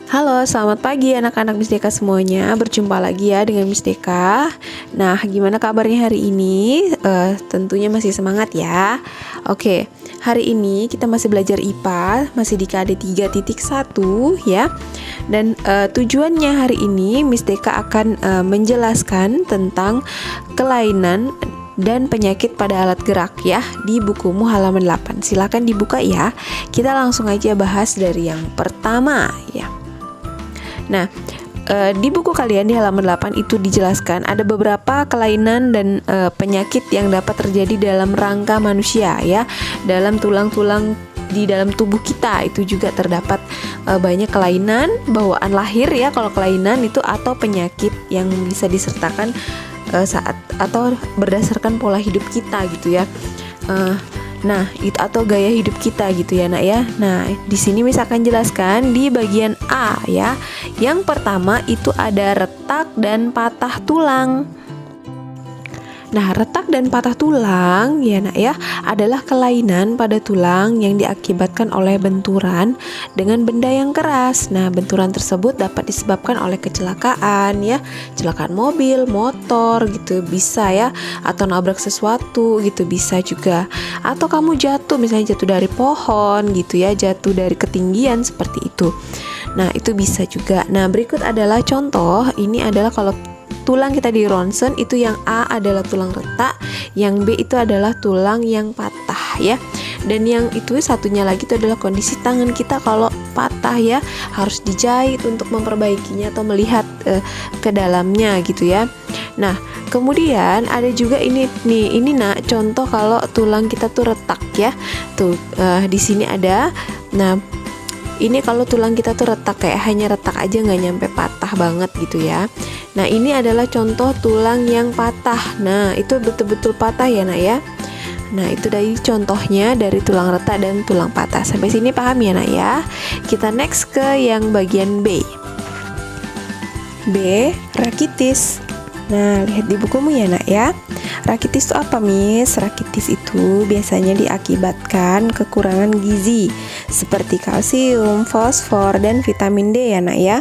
Halo, selamat pagi anak-anak Miss Deka semuanya. Berjumpa lagi ya dengan Miss Deka. Nah, gimana kabarnya hari ini? Tentunya masih semangat ya. Oke, hari ini kita masih belajar IPA, masih di KD 3.1 ya. Dan tujuannya hari ini Miss Deka akan menjelaskan tentang kelainan dan penyakit pada alat gerak ya di bukumu halaman 8. Silakan dibuka ya. Kita langsung aja bahas dari yang pertama ya. Nah, di buku kalian di halaman 8 itu dijelaskan ada beberapa kelainan dan penyakit yang dapat terjadi dalam rangka manusia ya. Dalam tulang-tulang di dalam tubuh kita itu juga terdapat banyak kelainan bawaan lahir ya kalau kelainan itu, atau penyakit yang bisa disertakan saat atau berdasarkan pola hidup kita gitu ya. Nah, itu atau gaya hidup kita gitu ya, Nak ya. Nah, di sini misalkan jelaskan di bagian A ya. Yang pertama itu ada retak dan patah tulang. Nah, retak dan patah tulang ya Nak ya adalah kelainan pada tulang yang diakibatkan oleh benturan dengan benda yang keras. Nah, benturan tersebut dapat disebabkan oleh kecelakaan ya, kecelakaan mobil, motor gitu bisa ya, atau nabrak sesuatu gitu bisa juga. Atau kamu jatuh, misalnya jatuh dari pohon gitu ya, jatuh dari ketinggian seperti itu. Nah, itu bisa juga. Nah, berikut adalah contoh. Ini adalah kalau tulang kita di ronsen itu yang A adalah tulang retak, yang B itu adalah tulang yang patah ya. Dan yang itu satunya lagi itu adalah kondisi tangan kita kalau patah ya, harus dijahit untuk memperbaikinya atau melihat ke dalamnya gitu ya. Nah, kemudian ada juga ini Nak, contoh kalau tulang kita tuh retak ya. Tuh di sini ada. Nah, ini kalau tulang kita tuh retak, kayak hanya retak aja nggak nyampe patah banget gitu ya. Nah, ini adalah contoh tulang yang patah. Nah, itu betul-betul patah ya Nak ya. Nah, itu dari contohnya dari tulang retak dan tulang patah. Sampai sini paham ya Nak ya. Kita next ke yang bagian B. B, rakitis. Nah, lihat di bukumu ya Nak ya. Rakitis itu apa Miss? Rakitis itu biasanya diakibatkan kekurangan gizi seperti kalsium, fosfor, dan vitamin D ya Nak ya.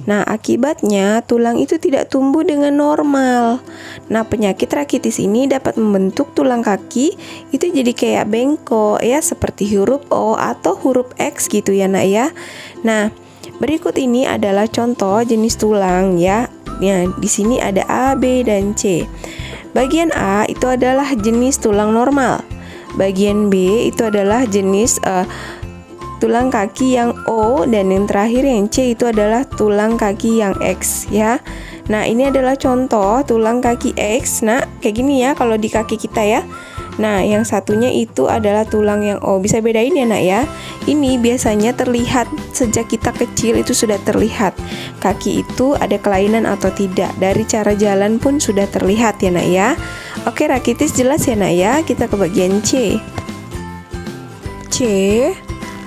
Nah, akibatnya tulang itu tidak tumbuh dengan normal. Nah, penyakit rakitis ini dapat membentuk tulang kaki itu jadi kayak bengkok ya, seperti huruf O atau huruf X gitu ya Nak ya. Nah, berikut ini adalah contoh jenis tulang ya. Nah, di sini ada A, B, dan C. Bagian A itu adalah jenis tulang normal. Bagian B itu adalah jenis tulang kaki yang O, dan yang terakhir yang C itu adalah tulang kaki yang X ya. Nah, ini adalah contoh tulang kaki X. Nah, kayak gini ya kalau di kaki kita ya. Nah, yang satunya itu adalah tulang yang O. Bisa bedain ya Nak ya. Ini biasanya terlihat sejak kita kecil, itu sudah terlihat kaki itu ada kelainan atau tidak. Dari cara jalan pun sudah terlihat ya Nak ya. Oke, rakitis jelas ya Nak ya. Kita ke bagian C. C,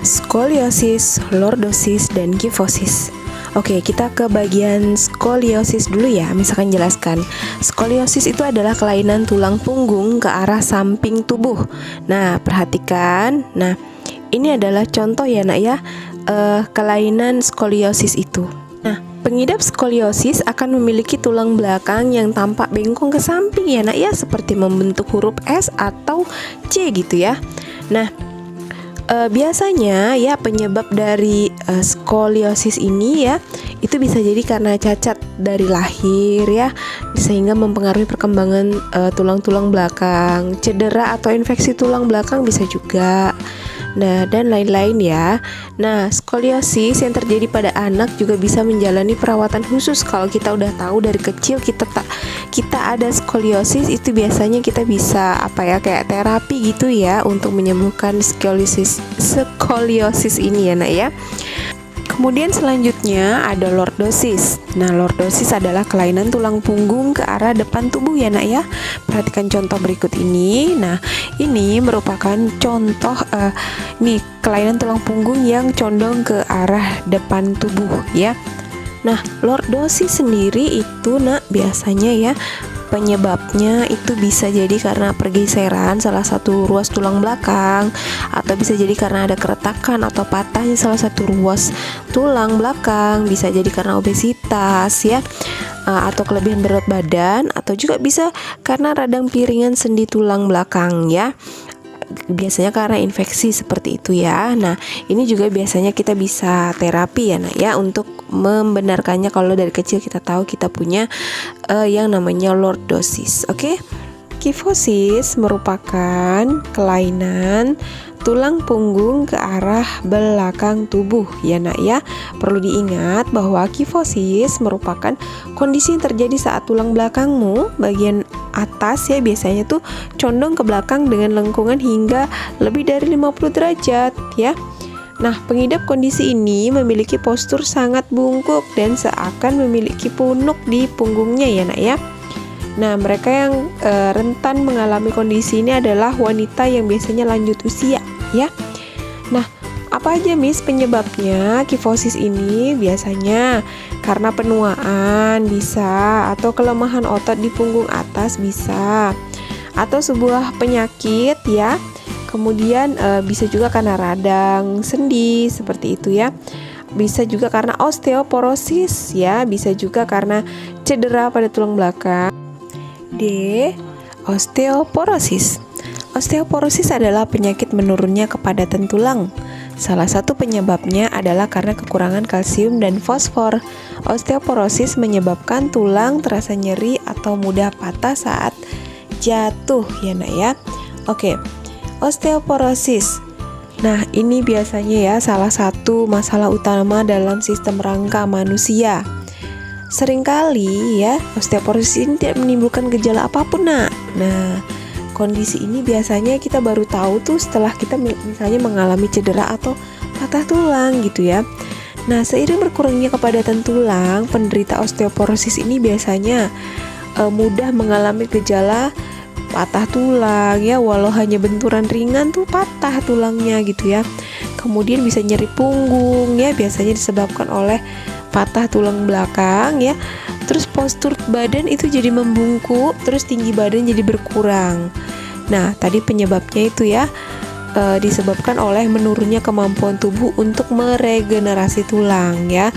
skoliosis, lordosis, dan kifosis. Oke, kita ke bagian skoliosis dulu ya. Misalkan jelaskan, skoliosis itu adalah kelainan tulang punggung ke arah samping tubuh. Nah, perhatikan. Nah, ini adalah contoh ya Nak ya, kelainan skoliosis itu. Nah, pengidap skoliosis akan memiliki tulang belakang yang tampak bengkong ke samping ya Nak ya, seperti membentuk huruf S atau C gitu ya. Nah, biasanya ya penyebab dari skoliosis ini ya itu bisa jadi karena cacat dari lahir ya, sehingga mempengaruhi perkembangan tulang-tulang belakang, cedera atau infeksi tulang belakang bisa juga. Nah, dan lain-lain ya. Nah, skoliosis yang terjadi pada anak juga bisa menjalani perawatan khusus. Kalau kita udah tahu dari kecil kita ada skoliosis, itu biasanya kita bisa kayak terapi gitu ya untuk menyembuhkan skoliosis ini ya Nak ya. Kemudian selanjutnya ada lordosis. Nah, lordosis adalah kelainan tulang punggung ke arah depan tubuh ya Nak ya. Perhatikan contoh berikut ini. Nah, ini merupakan contoh kelainan tulang punggung yang condong ke arah depan tubuh ya. Nah, lordosis sendiri itu Nak biasanya ya penyebabnya itu bisa jadi karena pergeseran salah satu ruas tulang belakang, atau bisa jadi karena ada keretakan atau patahnya salah satu ruas tulang belakang, bisa jadi karena obesitas ya, atau kelebihan berat badan, atau juga bisa karena radang piringan sendi tulang belakang ya. Biasanya karena infeksi seperti itu ya. Nah, ini juga biasanya kita bisa terapi ya, nak ya, untuk membenarkannya kalau dari kecil kita tahu kita punya yang namanya lordosis. Oke. Kifosis merupakan kelainan tulang punggung ke arah belakang tubuh ya, nak ya. Perlu diingat bahwa kifosis merupakan kondisi yang terjadi saat tulang belakangmu bagian atas ya biasanya tuh condong ke belakang dengan lengkungan hingga lebih dari 50 derajat ya. Nah, pengidap kondisi ini memiliki postur sangat bungkuk dan seakan memiliki punuk di punggungnya ya, nak ya. Nah, mereka yang rentan mengalami kondisi ini adalah wanita yang biasanya lanjut usia ya. Nah, apa aja Miss penyebabnya kifosis ini? Biasanya karena penuaan bisa, atau kelemahan otot di punggung atas bisa, atau sebuah penyakit ya. Kemudian bisa juga karena radang sendi seperti itu ya. Bisa juga karena osteoporosis ya, bisa juga karena cedera pada tulang belakang. D. Osteoporosis. Osteoporosis adalah penyakit menurunnya kepadatan tulang. Salah satu penyebabnya adalah karena kekurangan kalsium dan fosfor. Osteoporosis menyebabkan tulang terasa nyeri atau mudah patah saat jatuh ya, nak ya. Oke. Osteoporosis. Nah, ini biasanya ya salah satu masalah utama dalam sistem rangka manusia. Seringkali ya osteoporosis ini tidak menimbulkan gejala apapun, nak. Nah, kondisi ini biasanya kita baru tahu tuh setelah kita misalnya mengalami cedera atau patah tulang gitu ya. Nah, seiring berkurangnya kepadatan tulang, penderita osteoporosis ini biasanya mudah mengalami gejala patah tulang ya, walau hanya benturan ringan tuh patah tulangnya gitu ya. Kemudian bisa nyeri punggung ya, biasanya disebabkan oleh patah tulang belakang ya. Terus postur badan itu jadi membungkuk, terus tinggi badan jadi berkurang. Nah, tadi penyebabnya itu ya disebabkan oleh menurunnya kemampuan tubuh untuk meregenerasi tulang ya.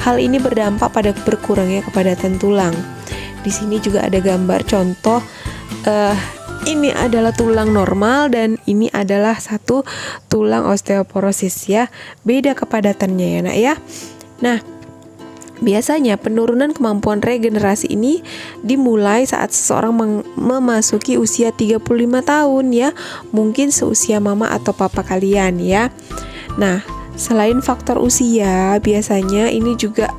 Hal ini berdampak pada berkurangnya kepadatan tulang. Di sini juga ada gambar contoh. Ini adalah tulang normal dan ini adalah satu tulang osteoporosis ya. Beda kepadatannya ya, nak ya. Nah, biasanya penurunan kemampuan regenerasi ini dimulai saat seseorang memasuki usia 35 tahun ya. Mungkin seusia mama atau papa kalian ya. Nah, selain faktor usia, biasanya ini juga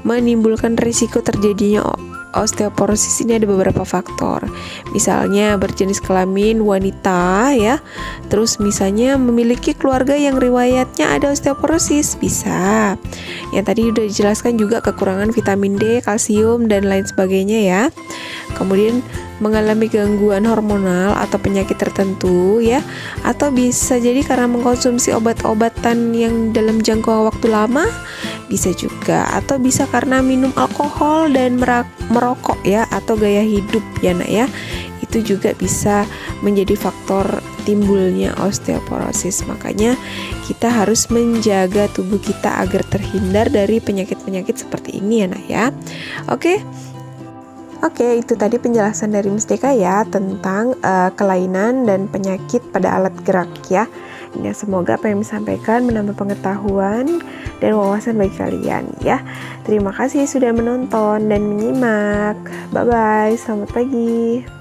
menimbulkan risiko terjadinya osteoporosis ini ada beberapa faktor. Misalnya berjenis kelamin wanita ya. Terus misalnya memiliki keluarga yang riwayatnya ada osteoporosis, bisa. Yang tadi udah dijelaskan juga kekurangan vitamin D, kalsium dan lain sebagainya ya. Kemudian mengalami gangguan hormonal atau penyakit tertentu ya, atau bisa jadi karena mengkonsumsi obat-obatan yang dalam jangka waktu lama, bisa juga, atau bisa karena minum alkohol dan merokok ya, atau gaya hidup ya, nak ya. Itu juga bisa menjadi faktor timbulnya osteoporosis. Makanya kita harus menjaga tubuh kita agar terhindar dari penyakit-penyakit seperti ini ya, nak ya. Oke, itu tadi penjelasan dari Miss Deka ya tentang kelainan dan penyakit pada alat gerak ya. Ya, semoga apa yang disampaikan menambah pengetahuan dan wawasan bagi kalian ya. Terima kasih sudah menonton dan menyimak. Bye-bye, selamat pagi.